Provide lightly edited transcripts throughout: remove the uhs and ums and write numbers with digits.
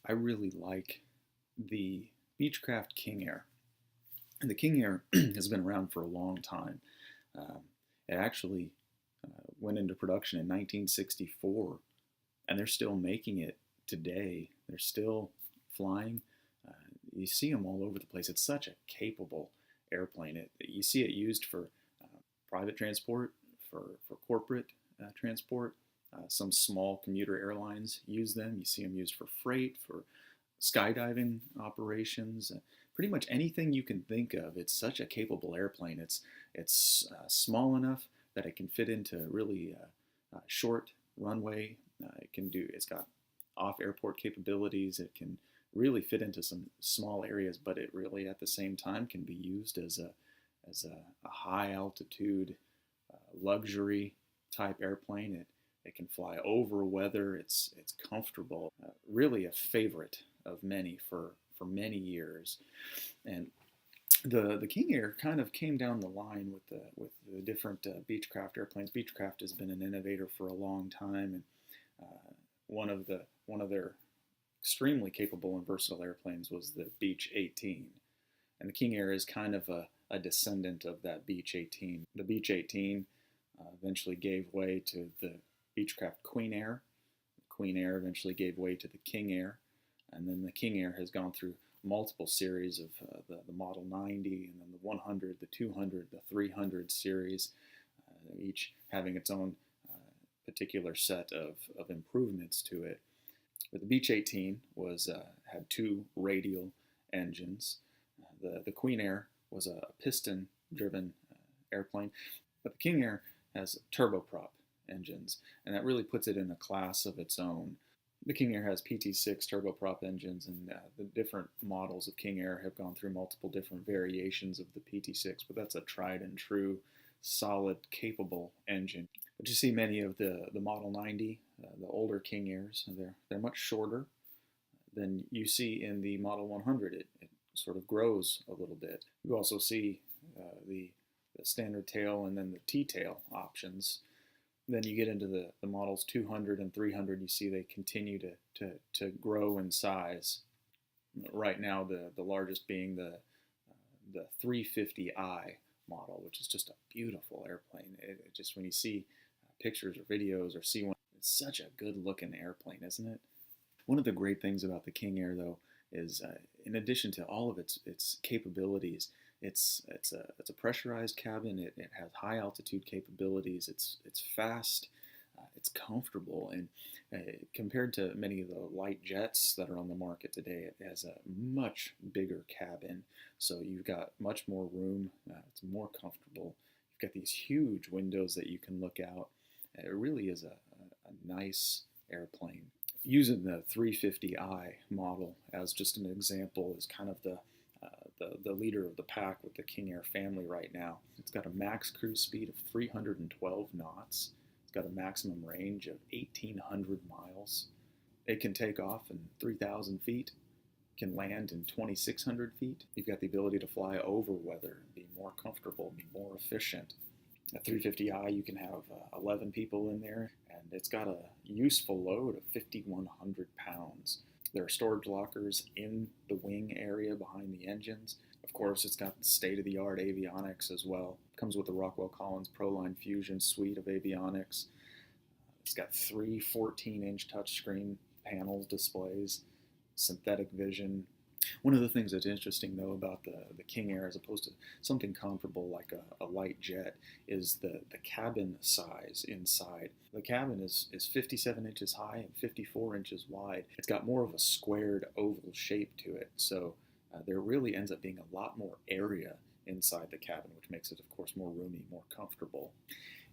I really like the Beechcraft King Air. And the King Air has been around for a long time. Um, it actually went into production in 1964, and they're still making it today. They're still flying. Uh, you see them all over the place. It's such a capable airplane. You see it used for private transport, for corporate transport. Some small commuter airlines use them. You see them used for freight, for skydiving operations, pretty much anything you can think of. It's such a capable airplane. It's small enough that it can fit into really short runway. It can do. It's got off-airport capabilities. It can really fit into some small areas, but it really at the same time can be used as a high altitude luxury type airplane. It can fly over weather. It's comfortable. Really a favorite of many for many years. And the King Air kind of came down the line with the different Beechcraft airplanes. Beechcraft has been an innovator for a long time, and one of their extremely capable and versatile airplanes was the Beech 18. And the King Air is kind of a descendant of that Beech 18. The Beech 18 eventually gave way to the Beechcraft Queen Air. The Queen Air eventually gave way to the King Air, and then the King Air has gone through multiple series of the Model 90, and then the 100, the 200, the 300 series, each having its own particular set of improvements to it. But the Beech 18 had two radial engines. The Queen Air was a piston-driven airplane, but the King Air has turboprop engines, and that really puts it in a class of its own. The King Air has PT6 turboprop engines, and the different models of King Air have gone through multiple different variations of the PT6, but that's a tried and true, solid, capable engine. But you see many of the Model 90, the older King Airs, they're much shorter than you see in the Model 100. It sort of grows a little bit. You also see the standard tail and then the T-tail options. Then you get into the models 200 and 300, you see they continue to grow in size. Right now, the largest being the 350i model, which is just a beautiful airplane. It just, when you see pictures or videos or see one, it's such a good looking airplane, isn't it? One of the great things about the King Air, though, is in addition to all of its capabilities, it's a pressurized cabin. It has high altitude capabilities. It's fast. It's comfortable, and compared to many of the light jets that are on the market today, it has a much bigger cabin. So you've got much more room. It's more comfortable. You've got these huge windows that you can look out. It really is a nice airplane. Using the 350i model as just an example is kind of the leader of the pack with the King Air family right now. It's got a max cruise speed of 312 knots. It's got a maximum range of 1,800 miles. It can take off in 3,000 feet, can land in 2,600 feet. You've got the ability to fly over weather, be more comfortable, be more efficient. At 350i, you can have 11 people in there, and it's got a useful load of 5,100 pounds. There are storage lockers in the wing area behind the engines. Of course, it's got state-of-the-art avionics as well. It comes with the Rockwell Collins ProLine Fusion suite of avionics. It's got three 14-inch touchscreen panel displays, synthetic vision. One of the things that's interesting, though, about the King Air as opposed to something comparable like a light jet is the cabin size inside. The cabin is 57 inches high and 54 inches wide. It's got more of a squared oval shape to it, so there really ends up being a lot more area inside the cabin, which makes it, of course, more roomy, more comfortable.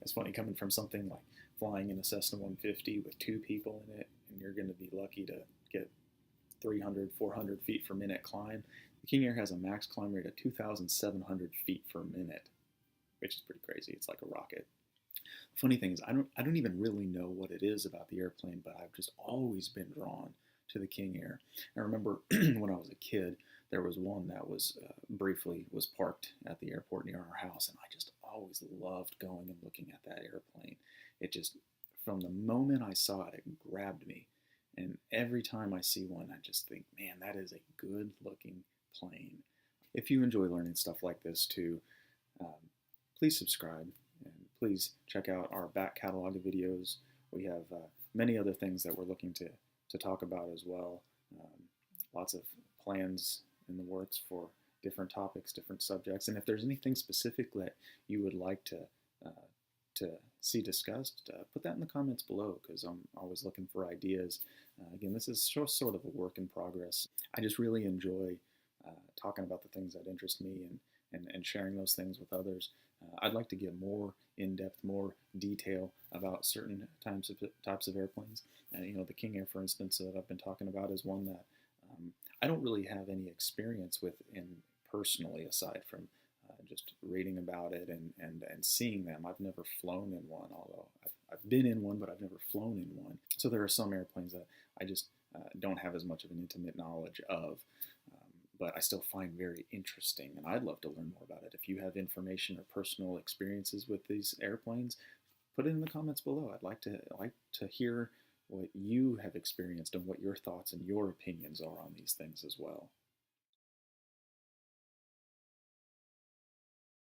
It's funny coming from something like flying in a Cessna 150 with two people in it, and you're going to be lucky to get 300, 400 feet per minute climb. The King Air has a max climb rate of 2,700 feet per minute, which is pretty crazy. It's like a rocket. The funny thing is, I don't even really know what it is about the airplane, but I've just always been drawn to the King Air. I remember when I was a kid, there was one that was briefly was parked at the airport near our house, and I just always loved going and looking at that airplane. It just, from the moment I saw it, it grabbed me. And every time I see one, I just think, man, that is a good looking plane. If you enjoy learning stuff like this too, please subscribe and please check out our back catalog of videos. We have many other things that we're looking to talk about as well. Lots of plans in the works for different topics, different subjects. And if there's anything specific that you would like to see discussed, put that in the comments below, because I'm always looking for ideas. Again, this is sort of a work in progress. I just really enjoy talking about the things that interest me and sharing those things with others. I'd like to get more in-depth, more detail about certain types of airplanes. And the King Air, for instance, that I've been talking about, is one that I don't really have any experience with personally, aside from just reading about it and seeing them. I've never flown in one, although I've been in one, but I've never flown in one. So there are some airplanes that I just don't have as much of an intimate knowledge of, but I still find very interesting, and I'd love to learn more about it. If you have information or personal experiences with these airplanes, put it in the comments below. I'd like to hear what you have experienced and what your thoughts and your opinions are on these things as well.